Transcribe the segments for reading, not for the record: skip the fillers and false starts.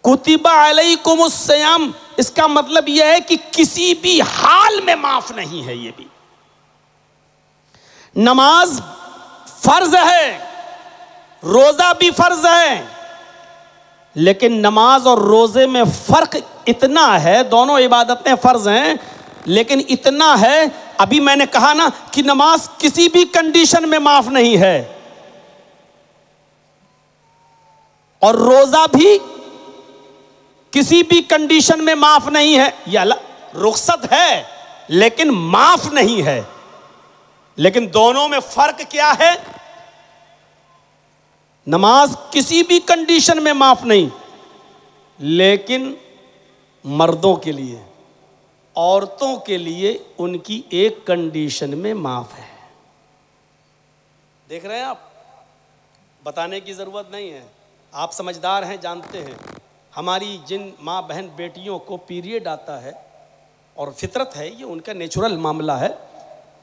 कुतिबा अलैकुमुस SIAM, इसका मतलब यह है कि किसी भी हाल में माफ नहीं है। ये भी नमाज फर्ज है, रोजा भी फर्ज है, लेकिन नमाज और रोजे में फर्क इतना है, दोनों इबादतें फर्ज हैं, लेकिन इतना है, अभी मैंने कहा ना कि नमाज किसी भी कंडीशन में माफ नहीं है, और रोजा भी किसी भी कंडीशन में माफ नहीं है। यह रुखसत है लेकिन माफ नहीं है। लेकिन दोनों में फर्क क्या है? नमाज किसी भी कंडीशन में माफ नहीं, लेकिन मर्दों के लिए, औरतों के लिए उनकी एक कंडीशन में माफ है। देख रहे हैं आप, बताने की जरूरत नहीं है, आप समझदार हैं, जानते हैं। हमारी जिन माँ बहन बेटियों को पीरियड आता है, और फितरत है, ये उनका नेचुरल मामला है,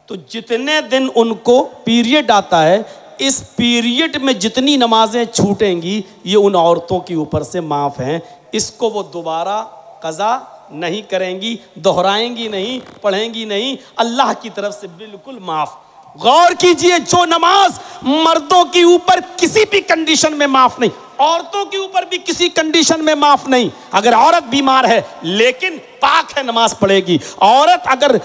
तो जितने दिन उनको पीरियड आता है, इस पीरियड में जितनी नमाजें छूटेंगी ये उन औरतों के ऊपर से माफ़ हैं। इसको वो दोबारा कज़ा नहीं करेंगी, दोहराएंगी नहीं, पढ़ेंगी नहीं, अल्लाह की तरफ से बिल्कुल माफ़। गौर कीजिए, जो नमाज मर्दों के ऊपर किसी भी कंडीशन में माफ़ नहीं, औरतों के ऊपर भी किसी कंडीशन में माफ नहीं। अगर औरत बीमार है लेकिन पाक है, नमाज पढ़ेगी। औरत अगर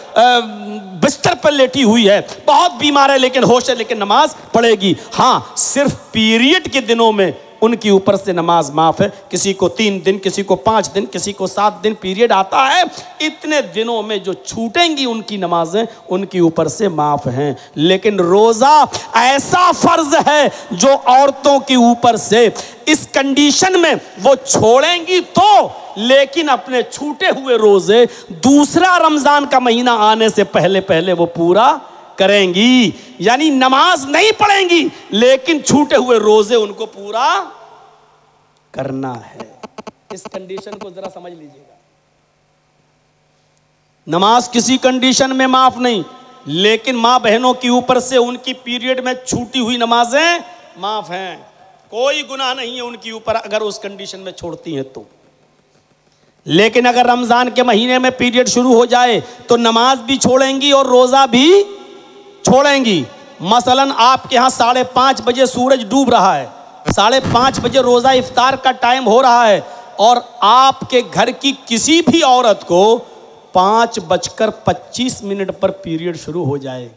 बिस्तर पर लेटी हुई है, बहुत बीमार है लेकिन होश है, लेकिन नमाज पढ़ेगी। हाँ, सिर्फ पीरियड के दिनों में उनके ऊपर से नमाज माफ है। किसी को 3 दिन, किसी को 5 दिन, किसी को 7 दिन पीरियड आता है, इतने दिनों में जो छूटेंगी उनकी नमाजें उनके ऊपर से माफ हैं। लेकिन रोजा ऐसा फर्ज है जो औरतों के ऊपर से इस कंडीशन में वो छोड़ेंगी तो, लेकिन अपने छूटे हुए रोजे दूसरा रमजान का महीना आने से पहले पहले वो पूरा करेंगी। यानी नमाज नहीं पढ़ेंगी लेकिन छूटे हुए रोजे उनको पूरा करना है। इस कंडीशन को जरा समझ लीजिएगा। नमाज किसी कंडीशन में माफ नहीं, लेकिन मां बहनों के ऊपर से उनकी पीरियड में छूटी हुई नमाजें माफ हैं। कोई गुनाह नहीं है उनके ऊपर अगर उस कंडीशन में छोड़ती हैं तो। लेकिन अगर रमजान के महीने में पीरियड शुरू हो जाए तो नमाज भी छोड़ेंगी और रोजा भी छोड़ेंगी। मसलन आपके यहाँ 5:30 बजे सूरज डूब रहा है, 5:30 बजे रोजा इफ्तार का टाइम हो रहा है, और आपके घर की किसी भी औरत को 5:25 पर पीरियड शुरू हो जाए,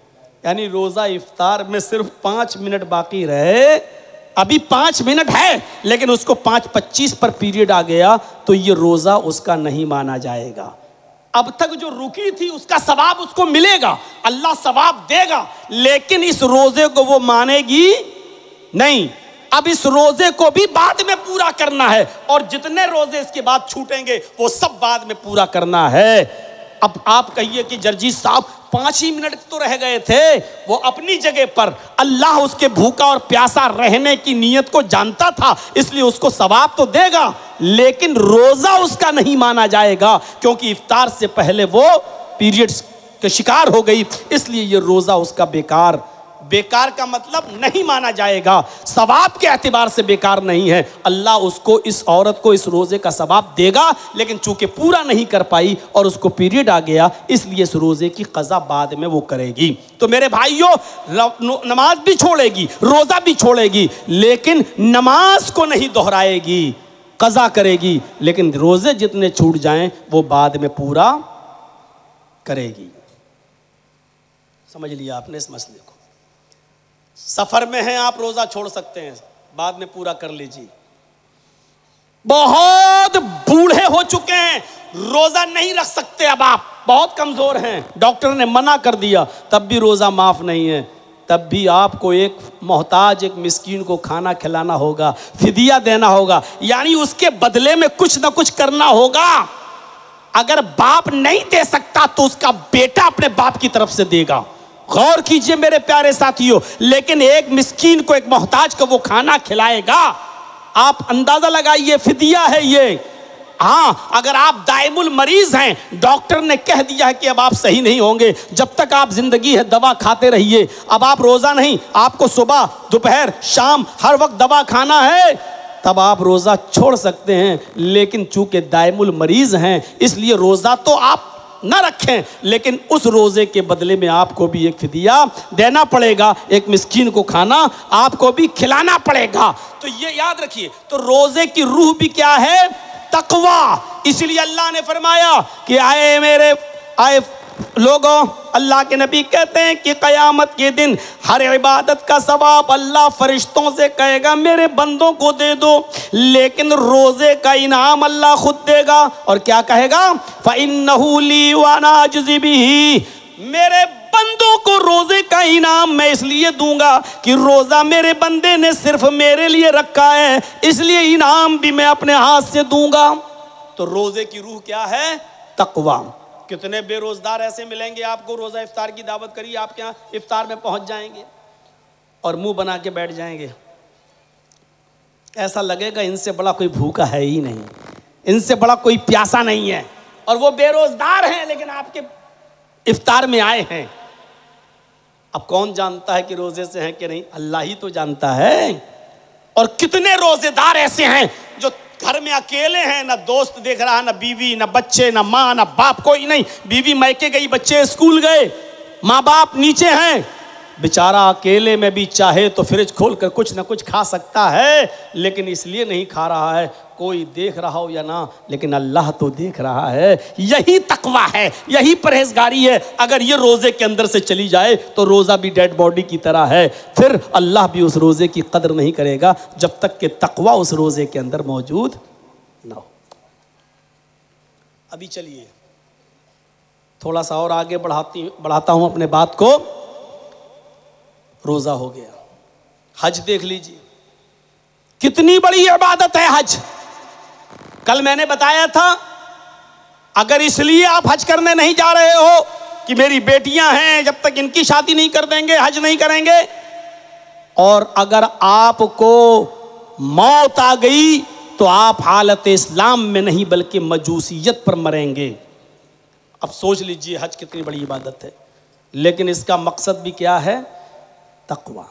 यानी रोजा इफ्तार में सिर्फ 5 मिनट बाकी रहे, अभी 5 मिनट है लेकिन उसको 5:25 पर पीरियड आ गया, तो ये रोजा उसका नहीं माना जाएगा। अब तक जो रुकी थी उसका सवाब उसको मिलेगा, अल्लाह सवाब देगा, लेकिन इस रोजे को वो मानेगी नहीं। अब इस रोजे को भी बाद में पूरा करना है, और जितने रोजे इसके बाद छूटेंगे वो सब बाद में पूरा करना है। अब आप कहिए कि जर्जीत साहब 5 ही मिनट तो रह गए थे, वो अपनी जगह पर अल्लाह उसके भूखा और प्यासा रहने की नीयत को जानता था, इसलिए उसको सवाब तो देगा, लेकिन रोजा उसका नहीं माना जाएगा, क्योंकि इफ्तार से पहले वो पीरियड्स के शिकार हो गई, इसलिए ये रोजा उसका बेकार का मतलब नहीं माना जाएगा। सवाब के एतबार से बेकार नहीं है, अल्लाह उसको, इस औरत को इस रोजे का सवाब देगा, लेकिन चूंकि पूरा नहीं कर पाई और उसको पीरियड आ गया, इसलिए इस रोजे की कज़ा बाद में वो करेगी। तो मेरे भाइयों, नमाज भी छोड़ेगी, रोजा भी छोड़ेगी, लेकिन नमाज को नहीं दोहराएगी, कज़ा करेगी, लेकिन रोजे जितने छूट जाएं वो बाद में पूरा करेगी। समझ लिया आपने इस मसले को। सफर में हैं आप, रोजा छोड़ सकते हैं, बाद में पूरा कर लीजिए। बहुत बूढ़े हो चुके हैं, रोजा नहीं रख सकते, अब आप बहुत कमजोर हैं, डॉक्टर ने मना कर दिया, तब भी रोजा माफ नहीं है, तब भी आपको एक मोहताज, एक मिस्कीन को खाना खिलाना होगा, फिदिया देना होगा, यानी उसके बदले में कुछ ना कुछ करना होगा। अगर बाप नहीं दे सकता तो उसका बेटा अपने बाप की तरफ से देगा। गौर कीजिए मेरे प्यारे साथियों, लेकिन एक मिस्कीन को, एक मोहताज को वो खाना खिलाएगा। आप अंदाजा लगाइए, फिदिया है ये। हाँ, अगर आप दाइमुल मरीज हैं, डॉक्टर ने कह दिया है कि अब आप सही नहीं होंगे, जब तक आप जिंदगी है दवा खाते रहिए, अब आप रोजा नहीं, आपको सुबह दोपहर शाम हर वक्त दवा खाना है, तब आप रोज़ा छोड़ सकते हैं। लेकिन चूंकि दायमुल मरीज़ हैं इसलिए रोज़ा तो आप ना रखें, लेकिन उस रोज़े के बदले में आपको भी एक फिदिया देना पड़ेगा, एक मिस्कीन को खाना आपको भी खिलाना पड़ेगा। तो ये याद रखिए। तो रोज़े की रूह भी क्या है? तकवा। इसीलिए अल्लाह ने फरमाया कि आए लोगों, अल्लाह के नबी कहते हैं कि क़यामत के दिन हर इबादत का सवाब अल्लाह फरिश्तों से कहेगा मेरे बंदों को दे दो, लेकिन रोज़े का इनाम अल्लाह खुद देगा। और क्या कहेगा? फ़इन्नहु ली व अना अजज़ी बिही, मेरे बंदों को रोज़े का इनाम मैं इसलिए दूंगा कि रोज़ा मेरे बंदे ने सिर्फ मेरे लिए रखा है, इसलिए इनाम भी मैं अपने हाथ से दूंगा। तो रोज़े की रूह क्या है? तकवा। कितने बेरोजगार ऐसे मिलेंगे आपको, रोज़ा इफ्तार की दावत करिए, आप क्या इफ्तार में पहुंच जाएंगे और मुंह बना के बैठ जाएंगे। ऐसा लगेगा इनसे बड़ा कोई भूखा है ही नहीं, इनसे बड़ा कोई प्यासा नहीं है, और वो बेरोजगार हैं लेकिन आपके इफ्तार में आए हैं। अब कौन जानता है कि रोजे से हैं कि नहीं? अल्लाह ही तो जानता है। और कितने रोजेदार ऐसे हैं जो घर में अकेले हैं, ना दोस्त देख रहा, ना बीवी, ना बच्चे, ना माँ, ना बाप, कोई नहीं। बीवी मैके गई, बच्चे स्कूल गए, माँ बाप नीचे हैं, बेचारा अकेले में भी चाहे तो फ्रिज खोल कर कुछ ना कुछ खा सकता है, लेकिन इसलिए नहीं खा रहा है कोई देख रहा हो या ना, लेकिन अल्लाह तो देख रहा है। यही तकवा है, यही परहेजगारी है। अगर ये रोज़े के अंदर से चली जाए तो रोज़ा भी डेड बॉडी की तरह है, फिर अल्लाह भी उस रोज़े की कदर नहीं करेगा जब तक कि तकवा उस रोज़े के अंदर मौजूद ना हो। अभी चलिए थोड़ा सा और आगे बढ़ाता हूं अपने बात को। रोज़ा हो गया, हज देख लीजिए, कितनी बड़ी इबादत है हज। कल मैंने बताया था, अगर इसलिए आप हज करने नहीं जा रहे हो कि मेरी बेटियां हैं, जब तक इनकी शादी नहीं कर देंगे हज नहीं करेंगे, और अगर आपको मौत आ गई तो आप हालत इस्लाम में नहीं बल्कि मजूसियत पर मरेंगे। अब सोच लीजिए हज कितनी बड़ी इबादत है, लेकिन इसका मकसद भी क्या है? तकवा।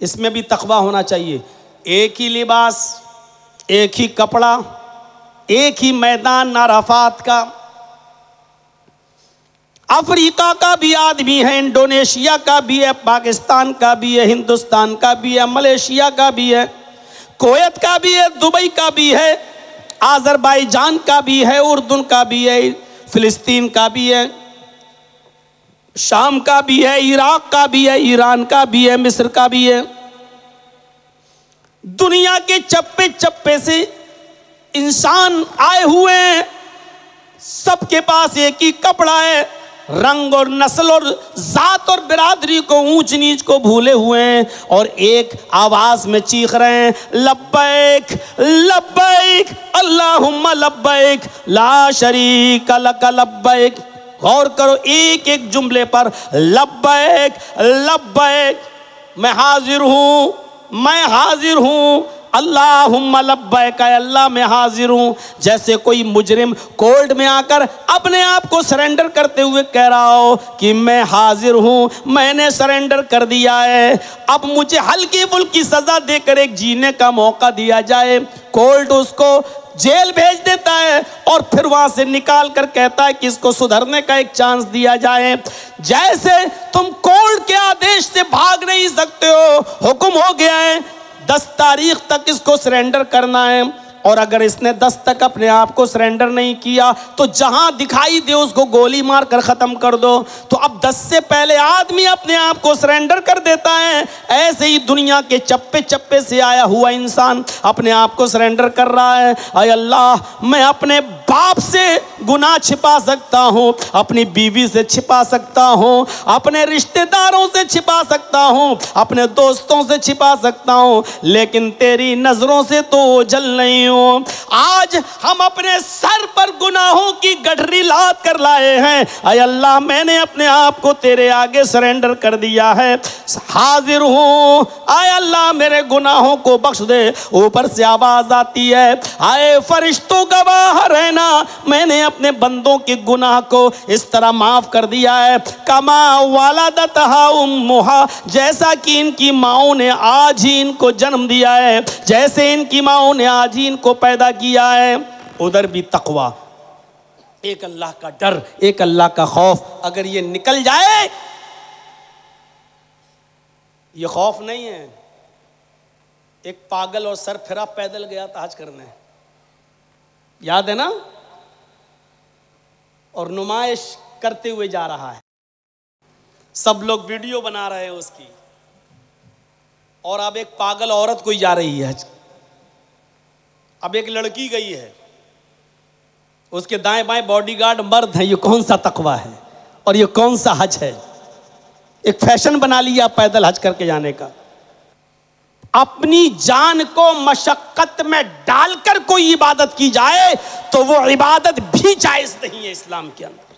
इसमें भी तकवा होना चाहिए। एक ही लिबास, एक ही कपड़ा, एक ही मैदान अराफात का। अफ्रीका का भी आदमी है, इंडोनेशिया का भी है, पाकिस्तान का भी है, हिंदुस्तान का भी है, मलेशिया का भी है, कुवैत का भी है, दुबई का भी है, आज़रबाईजान का भी है, उर्दून का भी है, फिलिस्तीन का भी है, शाम का भी है, इराक का भी है, ईरान का भी है, मिस्र का भी है। दुनिया के चप्पे चप्पे से इंसान आए हुए हैं, सबके पास एक ही कपड़ा है, रंग और नस्ल और जात और बिरादरी को, ऊंच नीच को भूले हुए हैं, और एक आवाज में चीख रहे हैं लब्बैक लब्बैक अल्लाहुम्मा लब्बैक ला शरीक लक लब्बैक। गौर करो एक एक जुमले पर, लब्बैक लब्बैक, मैं हाजिर हूँ, मैं हाजिर हूँ, अल्लाहुम्मा लब्बैक, अल्लाह मैं हाजिर हूँ। जैसे कोई मुजरिम कोर्ट में आकर अपने आप को सरेंडर करते हुए कह रहा हो कि मैं हाजिर हूँ, मैंने सरेंडर कर दिया है, अब मुझे हल्की फुल्की सज़ा देकर एक जीने का मौका दिया जाए। कोर्ट उसको जेल भेज देता है और फिर वहाँ से निकाल कर कहता है कि इसको सुधरने का एक चांस दिया जाए। जैसे तुम कोर्ट के आदेश से भाग नहीं सकते हो, हुक्म हो गया है 10 तारीख तक इसको सरेंडर करना है, और अगर इसने 10 तक अपने आप को सरेंडर नहीं किया तो जहां दिखाई दे उसको गोली मार कर ख़त्म कर दो। तो अब 10 से पहले आदमी अपने आप को सरेंडर कर देता है, ऐसे ही दुनिया के चप्पे चप्पे से आया हुआ इंसान अपने आप को सरेंडर कर रहा है। अय अल्लाह, मैं अपने बाप से गुनाह छिपा सकता हूँ, अपनी बीवी से छिपा सकता हूँ, अपने रिश्तेदारों से छिपा सकता हूँ, अपने दोस्तों से छिपा सकता हूँ, लेकिन तेरी नज़रों से तो ओझल नहीं हूँ। आज हम अपने सर पर गुनाहों की गठरी लाद कर लाए हैं। अय अल्लाह, मैंने अपने आप को तेरे आगे सरेंडर कर दिया है, हाजिर हूँ, आय अल्लाह मेरे गुनाहों को बख्श दे। ऊपर से आवाज आती है, आए फरिश्तों गवाह रहना रब्बाना, मैंने अपने बंदों के गुनाह को इस तरह माफ कर दिया है, कमा वलदतहा उम्मुहा, जैसा कि इनकी माओं ने आज ही इनको जन्म दिया है, जैसे इनकी माओं ने आज ही इनको पैदा किया है। उधर भी तकवा, एक अल्लाह का डर, एक अल्लाह का खौफ, अगर ये निकल जाए, ये खौफ नहीं है। एक पागल और सर फिरा पैदल गया था हज करने, याद है ना, और नुमाइश करते हुए जा रहा है, सब लोग वीडियो बना रहे हैं उसकी, और अब एक पागल औरत कोई जा रही है हज, अब एक लड़की गई है, उसके दाएं बाएं बॉडीगार्ड मर्द हैं। ये कौन सा तकवा है और ये कौन सा हज है? एक फैशन बना लिया पैदल हज करके जाने का। अपनी जान को मशक्कत में डालकर कोई इबादत की जाए तो वो इबादत भी जायज नहीं है इस्लाम के अंदर।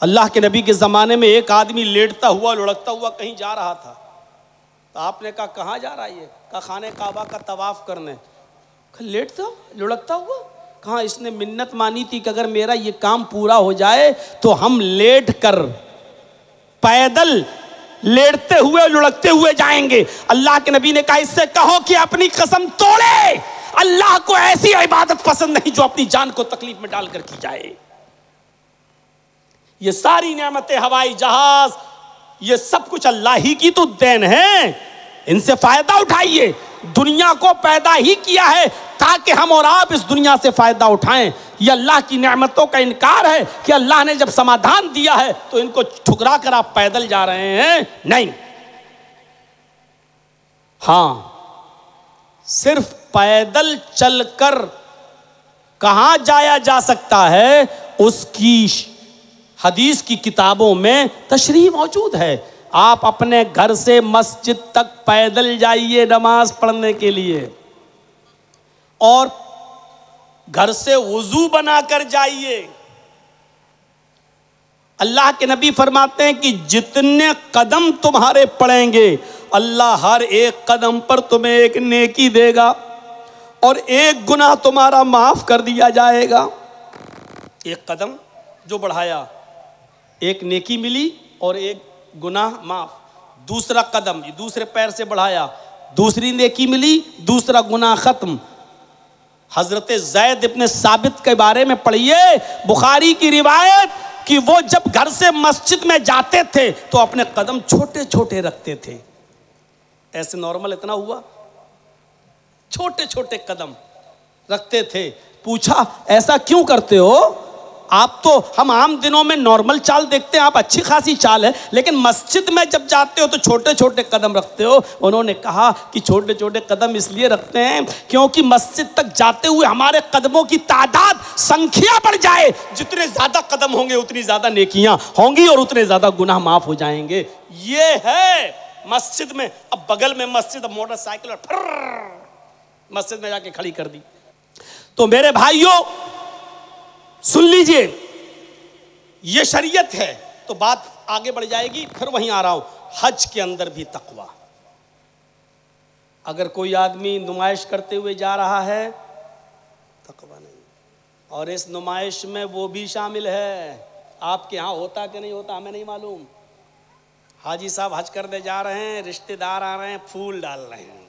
अल्लाह के नबी के ज़माने में एक आदमी लेटता हुआ लुढ़कता हुआ कहीं जा रहा था, तो आपने कहा कहाँ जा रहा है ये? कहा खाने काबा का तवाफ करने। लेटता लुढ़कता हुआ, कहाँ इसने मिन्नत मानी थी कि अगर मेरा ये काम पूरा हो जाए तो हम लेट कर पैदल लेटते हुए लुढ़कते हुए जाएंगे। अल्लाह के नबी ने कहा इससे कहो कि अपनी कसम तोड़े, अल्लाह को ऐसी इबादत पसंद नहीं जो अपनी जान को तकलीफ में डालकर की जाए। ये सारी नेमतें, हवाई जहाज, ये सब कुछ अल्लाह ही की तो देन है, इनसे फायदा उठाइए। दुनिया को पैदा ही किया है ताकि हम और आप इस दुनिया से फायदा उठाएं। ये अल्लाह की नेमतों का इनकार है कि अल्लाह ने जब समाधान दिया है तो इनको ठुकरा कर आप पैदल जा रहे हैं, नहीं। हाँ, सिर्फ पैदल चलकर कहां जाया जा सकता है उसकी हदीस की किताबों में तशरीह मौजूद है। आप अपने घर से मस्जिद तक पैदल जाइए नमाज पढ़ने के लिए, और घर से वुजू बनाकर जाइए। अल्लाह के नबी फरमाते हैं कि जितने कदम तुम्हारे पड़ेंगे अल्लाह हर एक कदम पर तुम्हें एक नेकी देगा और एक गुनाह तुम्हारा माफ कर दिया जाएगा। एक कदम जो बढ़ाया, एक नेकी मिली और एक गुनाह माफ। दूसरा कदम दूसरे पैर से बढ़ाया, दूसरी नेकी मिली, दूसरा गुनाह खत्म। हजरत ज़ैद इब्ने साबित के बारे में पढ़िए, बुखारी की रिवायत कि वो जब घर से मस्जिद में जाते थे तो अपने कदम छोटे छोटे रखते थे, ऐसे नॉर्मल इतना हुआ, छोटे छोटे कदम रखते थे। पूछा ऐसा क्यों करते हो? आप तो, हम आम दिनों में नॉर्मल चाल देखते हैं, आप अच्छी खासी चाल है, लेकिन मस्जिद में जब जाते हो तो छोटे छोटे कदम रखते हो। उन्होंने कहा कि छोटे छोटे कदम इसलिए रखते हैं क्योंकि मस्जिद तक जाते हुए हमारे कदमों की तादाद, संख्या बढ़ जाए। जितने ज्यादा कदम होंगे उतनी ज्यादा नेकियां होंगी और उतने ज्यादा गुनाह माफ हो जाएंगे। ये है मस्जिद में। अब बगल में मस्जिद, अब मोटरसाइकिल और मस्जिद में जाके खड़ी कर दी। तो मेरे भाइयों सुन लीजिए, ये शरीयत है तो बात आगे बढ़ जाएगी। फिर वहीं आ रहा हूं, हज के अंदर भी तकवा। अगर कोई आदमी नुमाइश करते हुए जा रहा है, तकवा नहीं, और इस नुमाइश में वो भी शामिल है। आपके यहाँ होता कि नहीं होता हमें नहीं मालूम। हाजी साहब हज करने जा रहे हैं, रिश्तेदार आ रहे हैं, फूल डाल रहे हैं,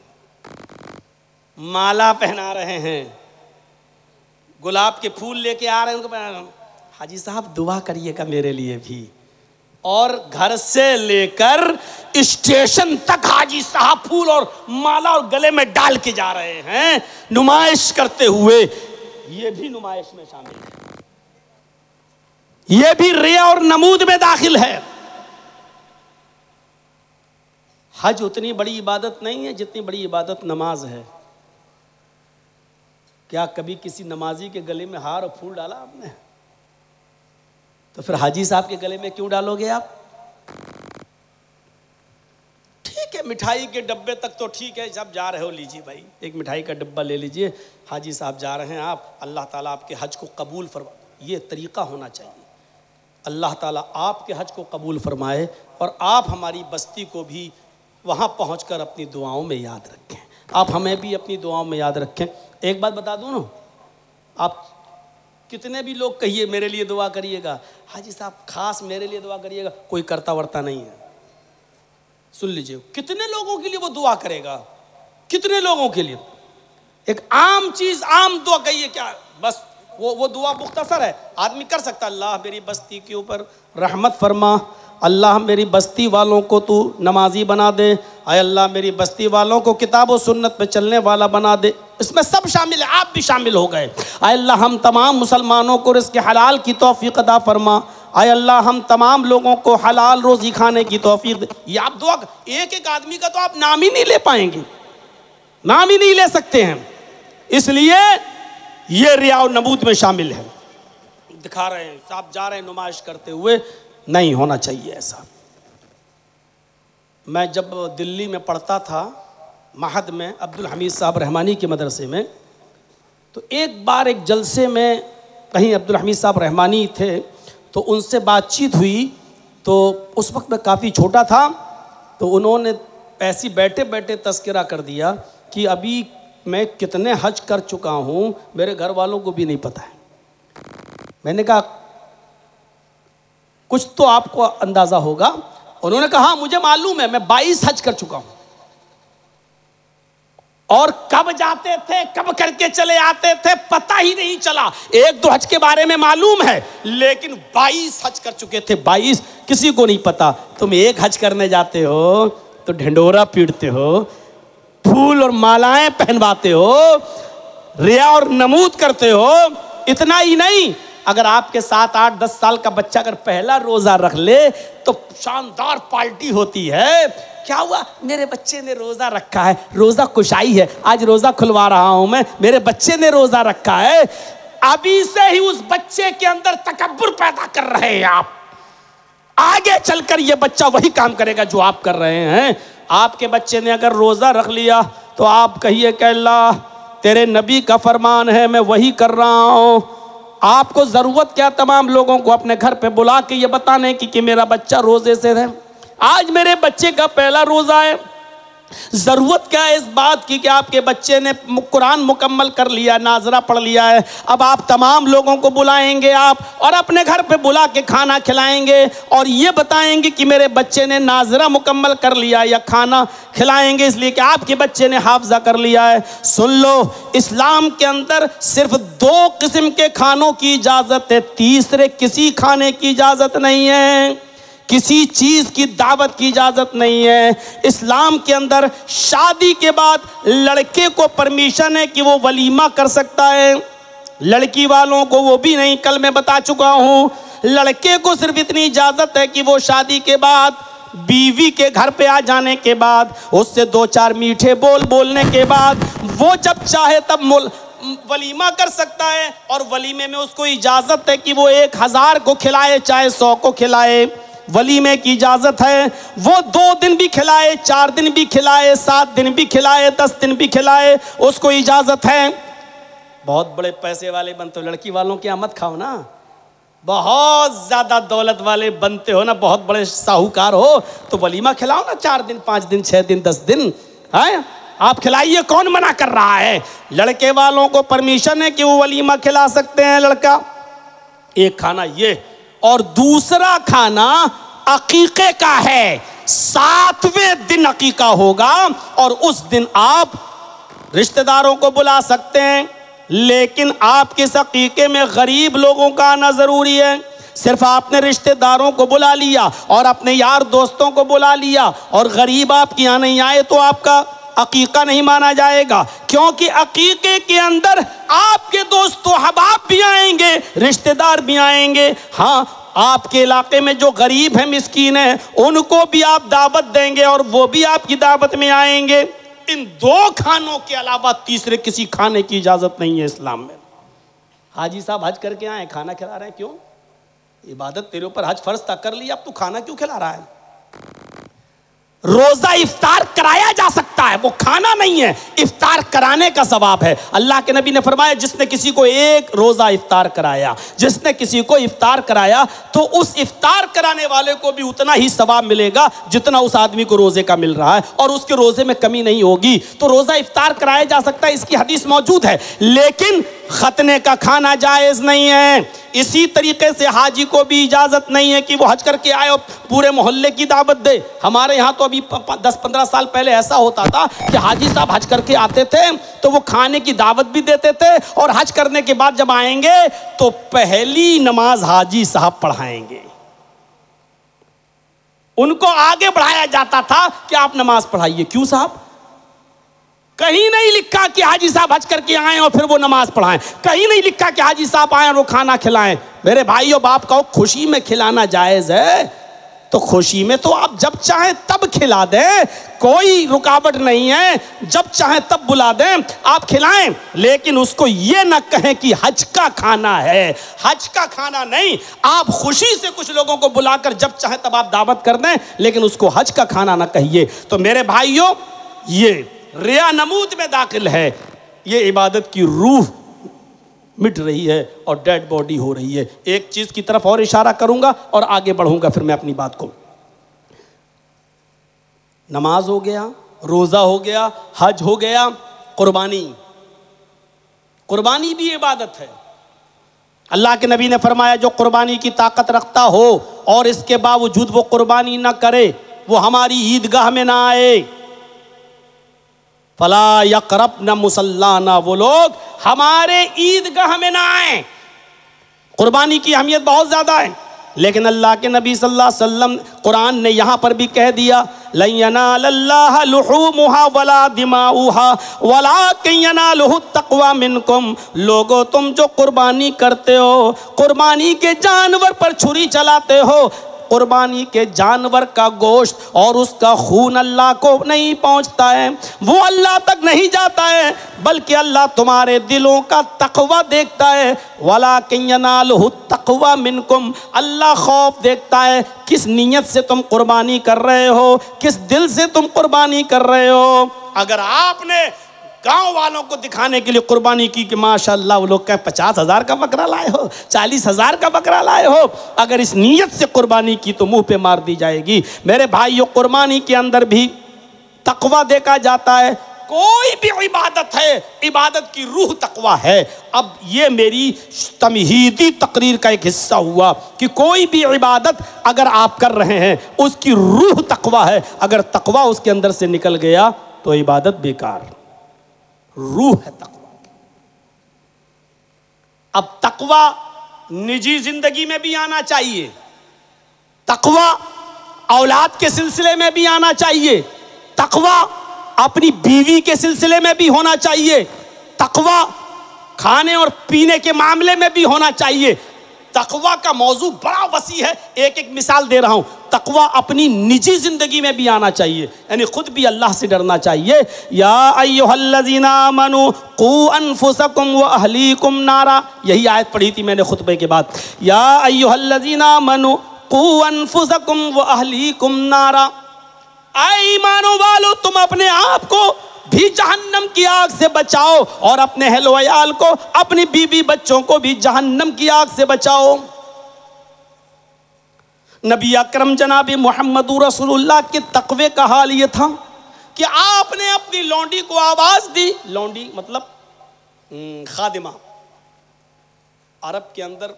माला पहना रहे हैं, गुलाब के फूल लेके आ रहे हैं, उनको हाजी साहब दुआ करिएगा मेरे लिए भी। और घर से लेकर स्टेशन तक हाजी साहब फूल और माला और गले में डाल के जा रहे हैं नुमाइश करते हुए। ये भी नुमाइश में शामिल है, ये भी रिया और नमूद में दाखिल है। हज उतनी बड़ी इबादत नहीं है जितनी बड़ी इबादत नमाज है। क्या कभी किसी नमाजी के गले में हार और फूल डाला आपने? तो फिर हाजी साहब के गले में क्यों डालोगे आप? ठीक है, मिठाई के डब्बे तक तो ठीक है, जब जा रहे हो लीजिए भाई, एक मिठाई का डब्बा ले लीजिए, हाजी साहब जा रहे हैं आप, अल्लाह ताला आपके हज को कबूल फरमा, ये तरीका होना चाहिए। अल्लाह ताला आपके हज को कबूल फरमाए और आप हमारी बस्ती को भी वहाँ पहुँचकर अपनी दुआओं में याद रखें। आप हमें भी अपनी दुआओं में याद रखें। एक बात बता दूं ना, आप कितने भी लोग कहिए मेरे लिए दुआ करिएगा, हाजी साहब खास मेरे लिए दुआ करिएगा, कोई करता वर्ता नहीं है। सुन लीजिए, कितने लोगों के लिए वो दुआ करेगा, कितने लोगों के लिए। एक आम चीज, आम दुआ कहिए क्या, बस वो दुआ मुख्तसर है, आदमी कर सकता। अल्लाह मेरी बस्ती के ऊपर रहमत फरमा, अल्लाह मेरी बस्ती वालों को तू नमाजी बना दे, आय अल्लाह मेरी बस्ती वालों को किताब व सुन्नत पे चलने वाला बना दे। इसमें सब शामिल है, आप भी शामिल हो गए। आय अल्लाह हम तमाम मुसलमानों को रिज़्क़ हलाल की तौफीक अता फरमा, आय अल्लाह हम तमाम लोगों को हलाल रोज़ी खाने की तौफीक दे। ये आप दुआ, एक एक आदमी का तो आप नाम ही नहीं ले पाएंगे, नाम ही नहीं ले सकते हैं। इसलिए ये रिया नबूत में शामिल है। दिखा रहे हैं, आप जा रहे हैं नुमाइश करते हुए, नहीं होना चाहिए ऐसा। मैं जब दिल्ली में पढ़ता था महद में, अब्दुल हमीद साहब रहमानी के मदरसे में, तो एक बार एक जलसे में कहीं अब्दुल हमीद साहब रहमानी थे, तो उनसे बातचीत हुई। तो उस वक्त मैं काफ़ी छोटा था, तो उन्होंने ऐसी बैठे बैठे तस्करा कर दिया कि अभी मैं कितने हज कर चुका हूँ मेरे घर वालों को भी नहीं पता है। मैंने कहा कुछ तो आपको अंदाज़ा होगा। उन्होंने कहा मुझे मालूम है, मैं 22 हज कर चुका हूँ, और कब जाते थे कब करके चले आते थे पता ही नहीं चला। एक दो हज के बारे में मालूम है, लेकिन 22 हज कर चुके थे, 22 किसी को नहीं पता। तुम एक हज करने जाते हो तो ढिंडोरा पीटते हो, फूल और मालाएं पहनवाते हो, रिया और नमूद करते हो। इतना ही नहीं, अगर आपके 7, 8, 10 साल का बच्चा अगर पहला रोजा रख ले तो शानदार पार्टी होती है। क्या हुआ, मेरे बच्चे ने रोजा रखा है, रोजा कुशाई है, आज रोजा खुलवा रहा हूं मैं, मेरे बच्चे ने रोजा रखा है। अभी से ही उस बच्चे के अंदर तकब्बुर पैदा कर रहे हैं आप। आगे चलकर ये बच्चा वही काम करेगा जो आप कर रहे हैं। आपके बच्चे ने अगर रोजा रख लिया तो आप कहिए कि अल्लाह तेरे नबी का फरमान है, मैं वही कर रहा हूं। आपको ज़रूरत क्या तमाम लोगों को अपने घर पे बुला के ये बताने की कि मेरा बच्चा रोज़े से है, आज मेरे बच्चे का पहला रोज़ा है। ज़रूरत क्या है इस बात की कि आपके बच्चे ने कुरान मुकम्मल कर लिया, नाजरा पढ़ लिया है। अब आप तमाम लोगों को बुलाएंगे आप, और अपने घर पे बुला के खाना खिलाएंगे और ये बताएंगे कि मेरे बच्चे ने नाजरा मुकम्मल कर लिया, या खाना खिलाएंगे इसलिए कि आपके बच्चे ने हाफजा कर लिया है। सुन लो, इस्लाम के अंदर सिर्फ 2 किस्म के खानों की इजाज़त है, तीसरे किसी खाने की इजाज़त नहीं है, किसी चीज की दावत की इजाजत नहीं है। इस्लाम के अंदर शादी के बाद लड़के को परमिशन है कि वो वलीमा कर सकता है, लड़की वालों को वो भी नहीं। कल मैं बता चुका हूं, लड़के को सिर्फ इतनी इजाजत है कि वो शादी के बाद बीवी के घर पे आ जाने के बाद उससे 2-4 मीठे बोलने के बाद वो जब चाहे तब वलीमा कर सकता है, और वलीमे में उसको इजाजत है कि वो 1000 को खिलाए चाहे 100 को खिलाए, वलीमे की इजाज़त है। वो 2 दिन भी खिलाए, 4 दिन भी खिलाए, 7 दिन भी खिलाए, 10 दिन भी खिलाए, उसको इजाज़त है। बहुत बड़े पैसे वाले बनते हो, लड़की वालों की आमद खाओ ना, बहुत ज़्यादा दौलत वाले बनते हो ना, बहुत बड़े साहूकार हो, तो वलीमा खिलाओ ना, 4 दिन 5 दिन 6 दिन 10 दिन है, आप खिलाइए, कौन मना कर रहा है। लड़के वालों को परमिशन है कि वो वलीमा खिला सकते हैं लड़का। एक खाना ये, और दूसरा खाना अकीके का है, 7वें दिन अकीका होगा, और उस दिन आप रिश्तेदारों को बुला सकते हैं, लेकिन आपके इस अकीके में गरीब लोगों का आना ज़रूरी है। सिर्फ आपने रिश्तेदारों को बुला लिया और अपने यार दोस्तों को बुला लिया और गरीब आपके यहाँ नहीं आए तो आपका अकीका नहीं माना जाएगा, क्योंकि अकीके के अंदर आपके दोस्तों हबाब भी आएंगे, रिश्तेदार भी आएंगे। हाँ, आपके इलाके में जो गरीब हैं, मिस्कीन हैं, उनको भी आप दावत देंगे और वो भी आपकी दावत में आएंगे। इन 2 खानों के अलावा तीसरे किसी खाने की इजाजत नहीं है इस्लाम में। हाजी साहब हज करके आए, खाना खिला रहे हैं, क्यों? इबादत तेरे ऊपर हज फर्ज तक कर लिया, अब तू खाना क्यों खिला रहा है? रोजा इफ्तार कराया जा सकता है, वो खाना नहीं है, इफ्तार कराने का सवाब है। अल्लाह के नबी ने फरमाया जिसने किसी को एक रोजा इफ्तार कराया, जिसने किसी को इफ्तार कराया तो उस इफ्तार कराने वाले को भी उतना ही सवाब मिलेगा जितना उस आदमी को रोजे का मिल रहा है, और उसके रोजे में कमी नहीं होगी। तो रोजा इफ्तार कराया जा सकता है, इसकी हदीस मौजूद है, लेकिन खतने का खाना जायज़ नहीं है। इसी तरीके से हाजी को भी इजाज़त नहीं है कि वो हज करके आए और पूरे मोहल्ले की दावत दे। हमारे यहाँ तो अभी 10-15 साल पहले ऐसा होता था कि हाजी साहब हज करके आते थे तो वो खाने की दावत भी देते थे, और हज करने के बाद जब आएंगे तो पहली नमाज हाजी साहब पढ़ाएंगे। उनको आगे बढ़ाया जाता था कि आप नमाज पढ़ाइए। क्यों साहब? कहीं नहीं लिखा कि हाजी साहब हज करके आए और फिर वो नमाज पढ़ाएं, कहीं नहीं लिखा कि हाजी साहब आए और वो खाना खिलाएं। मेरे भाइयों, बाप का खुशी में खिलाना जायज़ है तो खुशी में तो आप जब चाहें तब खिला दें, कोई रुकावट नहीं है, जब चाहें तब बुला दें आप खिलाएं, लेकिन उसको ये ना कहें कि हज का खाना है। हज का खाना नहीं, आप खुशी से कुछ लोगों को बुलाकर जब चाहें तब आप दावत कर दें, लेकिन उसको हज का खाना ना कहिए। तो मेरे भाइयों, ये रिया नमूद में दाखिल है, ये इबादत की रूह मिट रही है और डेड बॉडी हो रही है। एक चीज़ की तरफ और इशारा करूंगा और आगे बढ़ूंगा फिर मैं अपनी बात को। नमाज हो गया, रोज़ा हो गया, हज हो गया, कुर्बानी। कुर्बानी भी इबादत है। अल्लाह के नबी ने फरमाया जो कुर्बानी की ताकत रखता हो और इसके बावजूद वो कुर्बानी ना करे, वो हमारी ईदगाह में ना आए। फला यक़रब न मुसल्लाना, वो लोग हमारे ईदगाह में ना आए। कुर्बानी की अहमियत बहुत ज़्यादा है, लेकिन अल्लाह के नबी सल्लल्लाहु अलैहि वसल्लम कुरान ने यहाँ पर भी कह दिया लन यनालल्लाह लुहूमुहा वला दिमाउहा वलाकिन यनालुहु तक़वा मिनकुम। लोगो, तुम जो कुर्बानी करते हो, कुर्बानी के जानवर पर छुरी चलाते हो, कुर्बानी के जानवर का गोश्त और उसका खून अल्लाह को नहीं पहुंचता है, वो अल्लाह तक नहीं जाता है, बल्कि अल्लाह तुम्हारे दिलों का तक़वा देखता है। वलाकिन यनालुहु तक़वा मिनकुम, अल्लाह खौफ देखता है किस नीयत से तुम कुर्बानी कर रहे हो, किस दिल से तुम कुर्बानी कर रहे हो। अगर आपने गांव वालों को दिखाने के लिए कुर्बानी की कि माशाल्लाह वो लोग कहें 50,000 का बकरा लाए हो, 40,000 का बकरा लाए हो, अगर इस नीयत से कुर्बानी की तो मुंह पे मार दी जाएगी। मेरे भाइयों, कुर्बानी के अंदर भी तक़वा देखा जाता है। कोई भी इबादत है, इबादत की रूह तक़वा है। अब ये मेरी तमहीदी तकरीर का एक हिस्सा हुआ कि कोई भी इबादत अगर आप कर रहे हैं उसकी रूह तक़वा है। अगर तक़वा उसके अंदर से निकल गया तो इबादत बेकार। रूह है तक़वा। अब तक़वा निजी जिंदगी में भी आना चाहिए, तक़वा औलाद के सिलसिले में भी आना चाहिए, तक़वा अपनी बीवी के सिलसिले में भी होना चाहिए, तक़वा खाने और पीने के मामले में भी होना चाहिए। तक़वा का मौजू बड़ा वसी है, एक एक मिसाल दे रहा हूं। तक़वा अपनी निजी जिंदगी में भी आना चाहिए, यानी खुद भी अल्लाह से डरना चाहिए। या अय्युहल्लज़ीना आमनू क़ू अनफुसकुम व अहलीकुम नारा, यही आयत पढ़ी थी मैंने खुतबे के बाद। या अय्युहल्लज़ीना आमनू क़ू अनफुसकुम व अहलीकुम नारा, ऐ ईमानो वालो, तुम अपने आप को भी जहन्नम की आग से बचाओ और अपने अहलो अयाल को, अपनी बीवी बच्चों को भी जहन्नम की आग से बचाओ। नबी अकरम जनाब मोहम्मद रसूलुल्लाह के तक़वे का हाल ये था कि आपने अपनी लौंडी को आवाज दी। लौंडी मतलब खादिमा। अरब के अंदर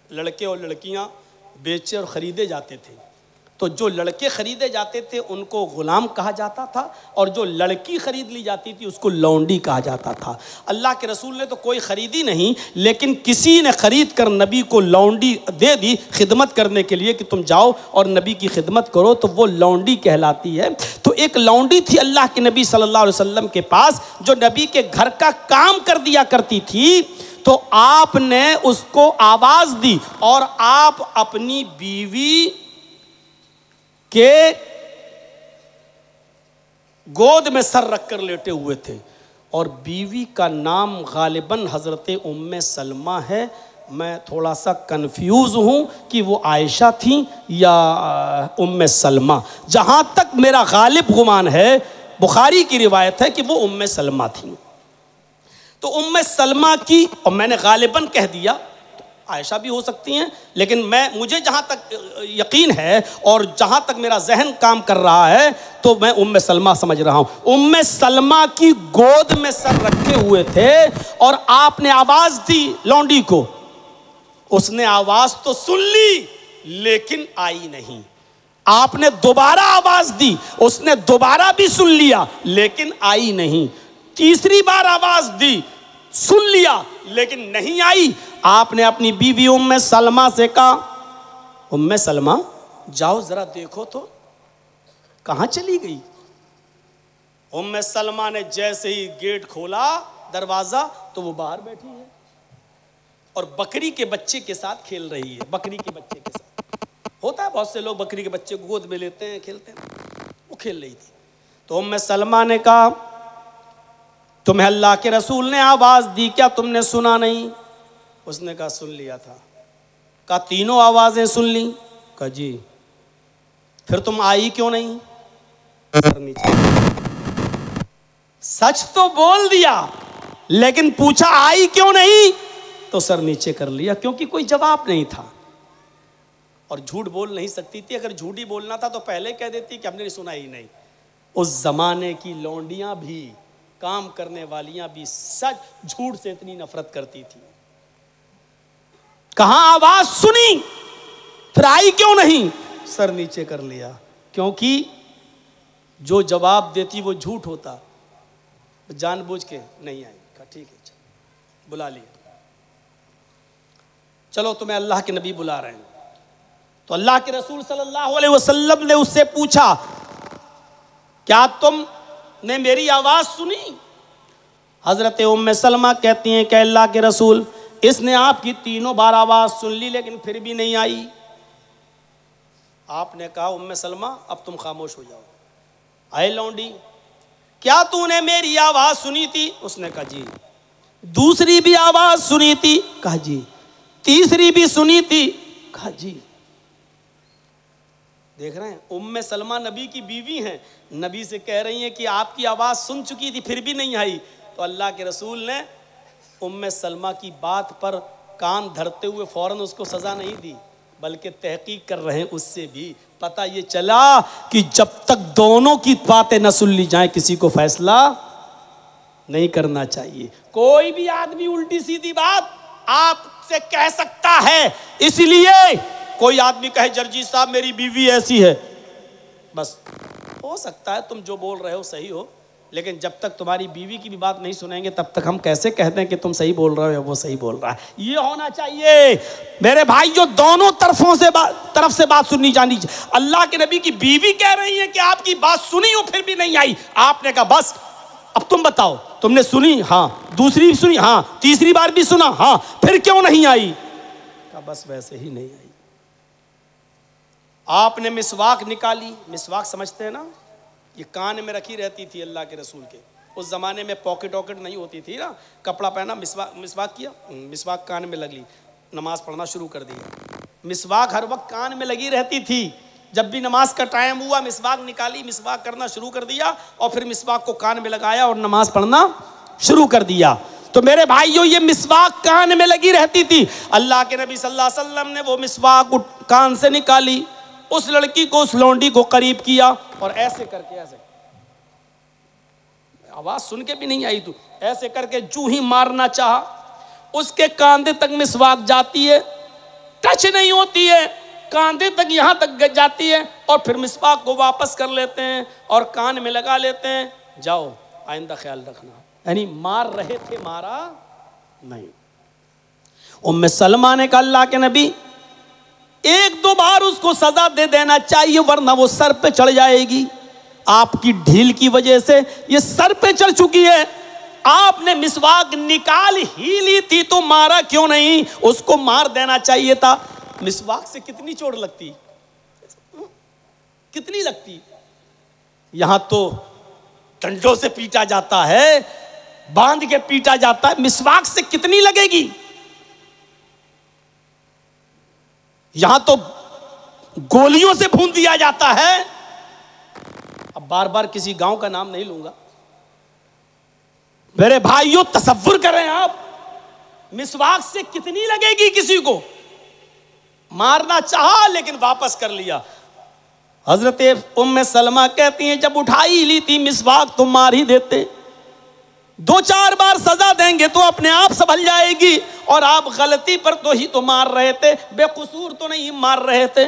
लड़के और लड़कियां बेचे और ख़रीदे जाते थे, तो जो लड़के ख़रीदे जाते थे उनको ग़ुलाम कहा जाता था, और जो लड़की ख़रीद ली जाती थी उसको लौंडी कहा जाता था। अल्लाह के रसूल ने तो कोई ख़रीदी नहीं, लेकिन किसी ने ख़रीद कर नबी को लौंडी दे दी खिदमत करने के लिए कि तुम जाओ और नबी की खिदमत करो, तो वो लौंडी कहलाती है। तो एक लौंडी थी अल्लाह के नबी सल्लल्लाहु अलैहि वसल्लम के पास, जो नबी के घर का काम कर दिया करती थी। तो आपने उसको आवाज़ दी और आप अपनी बीवी के गोद में सर रखकर लेटे हुए थे, और बीवी का नाम गालिबन हज़रत उम्मे सलमा है, मैं थोड़ा सा कंफ्यूज हूं कि वो आयशा थी या उम्मे सलमा। जहां तक मेरा गालिब गुमान है, बुखारी की रिवायत है कि वो उम्मे सलमा थी। तो उम्मे सलमा की, और मैंने गालिबन कह दिया, तो आयशा भी हो सकती हैं, लेकिन मुझे जहां तक यकीन है और जहां तक मेरा जहन काम कर रहा है तो मैं उम्मे सलमा समझ रहा हूं। उम्मे सलमा की गोद में सर रखे हुए थे और आपने आवाज दी लौंडी को, उसने आवाज तो सुन ली लेकिन आई नहीं। आपने दोबारा आवाज दी, उसने दोबारा भी सुन लिया लेकिन आई नहीं। तीसरी बार आवाज दी, सुन लिया लेकिन नहीं आई। आपने अपनी बीवी उम्मे सलमा से कहा, उम्मे सलमा जाओ जरा देखो तो कहां चली गई। उम्मे सलमा ने जैसे ही गेट खोला, दरवाजा, तो वो बाहर बैठी है और बकरी के बच्चे के साथ खेल रही है। बकरी के बच्चे के साथ होता है, बहुत से लोग बकरी के बच्चे को गोद में लेते हैं, खेलते हैं, वो खेल रही थी। तो उम्मे सलमा ने कहा, तुम्हें अल्लाह के रसूल ने आवाज दी, क्या तुमने सुना नहीं? उसने कहा सुन लिया था। कहा तीनों आवाजें सुन ली? कहा जी। फिर तुम आई क्यों नहीं? सर नीचे। सच तो बोल दिया लेकिन पूछा आई क्यों नहीं, तो सर नीचे कर लिया, क्योंकि कोई जवाब नहीं था और झूठ बोल नहीं सकती थी। अगर झूठ ही बोलना था तो पहले कह देती कि हमने सुना ही नहीं। उस जमाने की लौंडियां भी, काम करने वालियां भी सच झूठ से इतनी नफरत करती थी। कहां आवाज सुनी, फिर आई क्यों नहीं, सर नीचे कर लिया, क्योंकि जो जवाब देती वो झूठ होता। जानबूझ के नहीं आई। कहा ठीक है, चलो बुला लिया। चलो तुम्हें अल्लाह के नबी बुला रहे हैं। तो अल्लाह के रसूल सल्लल्लाहु अलैहि वसल्लम ने उससे पूछा, क्या तुमने मेरी आवाज सुनी? हजरत उम्मे सलमा कहती हैं कि अल्लाह के रसूल, इसने आपकी तीनों बार आवाज सुन ली लेकिन फिर भी नहीं आई। आपने कहा उम्मे सलमा अब तुम खामोश हो जाओ। आए लौंडी, क्या तूने मेरी आवाज सुनी थी? उसने कहा जी। दूसरी भी आवाज सुनी थी? कहा जी। तीसरी भी सुनी थी? कहा जी। देख रहे हैं, उम्मे सलमा नबी की बीवी हैं, नबी से कह रही हैं कि आपकी आवाज सुन चुकी थी फिर भी नहीं आई। तो अल्लाह के रसूल ने उम्मे सलमा की बात पर कान धरते हुए फौरन उसको सजा नहीं दी, बल्कि तहकीक कर रहे हैं। उससे भी पता ये चला कि जब तक दोनों की बातें न सुन ली जाए किसी को फैसला नहीं करना चाहिए। कोई भी आदमी उल्टी सीधी बात आपसे कह सकता है, इसलिए कोई आदमी कहे जर्जी साहब मेरी बीवी ऐसी है, बस हो सकता है तुम जो बोल रहे हो सही हो, लेकिन जब तक तुम्हारी बीवी की भी बात नहीं सुनेंगे तब तक हम कैसे कहते हैं कि तुम सही बोल रहे हो या वो सही बोल रहा है। ये होना चाहिए मेरे भाई, जो दोनों तरफ से बात सुननी जानी चाहिए। अल्लाह के नबी की बीवी कह रही है कि आपकी बात सुनी हो फिर भी नहीं आई। आपने कहा बस अब तुम बताओ, तुमने सुनी? हाँ। दूसरी भी सुनी? हाँ। तीसरी बार भी सुना? हाँ। फिर क्यों नहीं आई? कहा बस वैसे ही नहीं आई। आपने मिसवाक निकाली। मिसवाक समझते हैं ना, ये कान में रखी रहती थी अल्लाह के रसूल के। उस ज़माने में पॉकेट वॉकेट नहीं होती थी ना, कपड़ा पहना, मिसवाक किया, मिसवाक कान में लगी, नमाज पढ़ना शुरू कर दिया। मिसवाक हर वक्त कान में लगी रहती थी। जब भी नमाज का टाइम हुआ मिसवाक निकाली, मिसवाक करना शुरू कर दिया और फिर मिसवाक को कान में लगाया और नमाज पढ़ना शुरू कर दिया। तो मेरे भाइयों, ये मिसवाक कान में लगी रहती थी। अल्लाह के नबी सल्लल्लाहु अलैहि वसल्लम ने वो मिसवाक कान से निकाली, उस लड़की को, उस लौंडी को करीब किया और ऐसे करके, ऐसे आवाज सुन के भी नहीं आई, तू ऐसे करके जूं ही मारना चाहा, उसके कांधे तक मिसवाक जाती है, टच नहीं होती है, कांधे तक यहां तक जाती है और फिर मिसवाक को वापस कर लेते हैं और कान में लगा लेते हैं। जाओ आइंदा ख्याल रखना। यानी मार रहे थे, मारा नहीं। उम्मे सलमा ने कहा अल्लाह के नबी, एक दो बार उसको सजा दे देना चाहिए वरना वो सर पे चढ़ जाएगी। आपकी ढील की वजह से ये सर पे चढ़ चुकी है। आपने मिसवाक निकाल ही ली थी तो मारा क्यों नहीं? उसको मार देना चाहिए था। मिसवाक से कितनी चोट लगती, कितनी लगती। यहां तो डंडों से पीटा जाता है, बांध के पीटा जाता है, मिसवाक से कितनी लगेगी? यहां तो गोलियों से भून दिया जाता है। अब बार बार किसी गांव का नाम नहीं लूंगा। मेरे भाइयों, तसव्वुर करें आप, मिसवाक से कितनी लगेगी किसी को। मारना चाहा लेकिन वापस कर लिया। हजरत उम्मे सलमा कहती हैं, जब उठाई ली थी मिसवाक तो मार ही देते। 2-4 बार सजा देंगे तो अपने आप संभल जाएगी, और आप गलती पर तो ही तो मार रहे थे, बेकसूर तो नहीं मार रहे थे।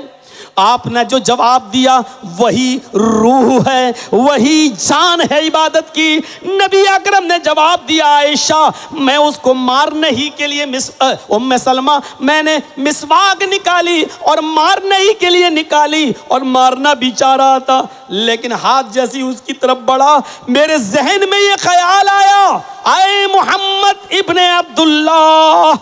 आपने जो जवाब दिया वही रूह है, वही जान है इबादत की। नबी अकरम ने जवाब दिया, आयशा मैं उसको मारने ही के लिए उम्मे सलमा मैंने मिसवाक निकाली और मारने ही के लिए निकाली, और मारना भी चाह रहा था, लेकिन हाथ जैसी उसकी तरफ बढ़ा मेरे जहन में ये ख्याल आया, आए मोहम्मद इब्ने अब्दुल्लाह,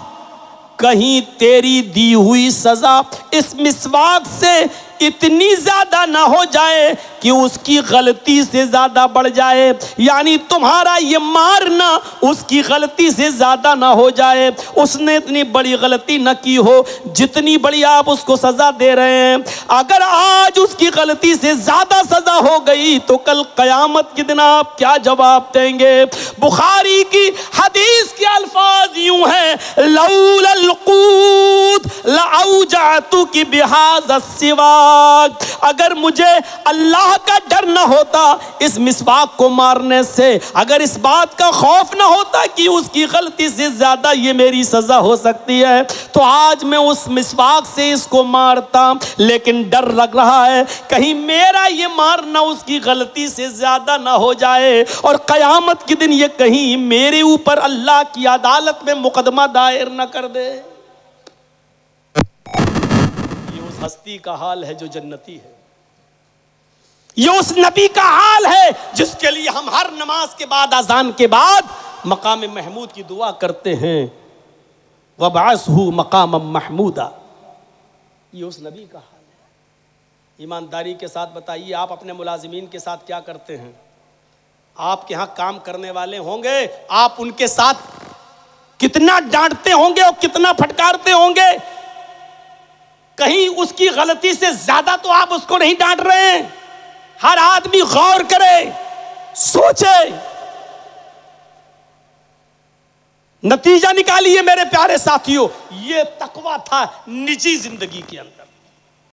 कहीं तेरी दी हुई सजा इस मिसवाक से इतनी ज्यादा ना हो जाए कि उसकी गलती से ज्यादा बढ़ जाए, यानी तुम्हारा ये मारना उसकी गलती से ज्यादा ना हो जाए। उसने इतनी बड़ी गलती न की हो जितनी बड़ी आप उसको सजा दे रहे हैं। अगर आज उसकी गलती से ज्यादा सजा हो गई तो कल कयामत के दिन आप क्या जवाब देंगे। बुखारी की हदीस के अल्फाज यूं हैं, लौलल क़ूत लऔजअतु की बिहाज़ा सिवाक, अगर मुझे अल्लाह का डर न होता इस मिसवाक को मारने से, अगर इस बात का खौफ न होता कि उसकी गलती से ज्यादा ये मेरी सजा हो सकती है, तो आज मैं उस मिसवाक से इसको मारता। लेकिन डर लग रहा है कहीं मेरा ये मारना उसकी गलती से ज्यादा ना हो जाए, और कयामत के दिन ये कहीं मेरे ऊपर अल्लाह की अदालत में मुकदमा दायर न कर दे। हस्ती का हाल है जो जन्नती है, ये उस नबी का हाल है जिसके लिए हम हर नमाज के बाद, अजान के बाद मकाम महमूद की दुआ करते हैं, वबअसहु मकाम महमूदा। ये उस नबी का हाल है। ईमानदारी के साथ बताइए, आप अपने मुलाजिमीन के साथ क्या करते हैं। आपके यहाँ काम करने वाले होंगे, आप उनके साथ कितना डांटते होंगे और कितना फटकारते होंगे। कहीं उसकी गलती से ज्यादा तो आप उसको नहीं डांट रहे हैं। हर आदमी गौर करे, सोचे, नतीजा निकालिए। मेरे प्यारे साथियों, ये तकवा था निजी जिंदगी के अंदर।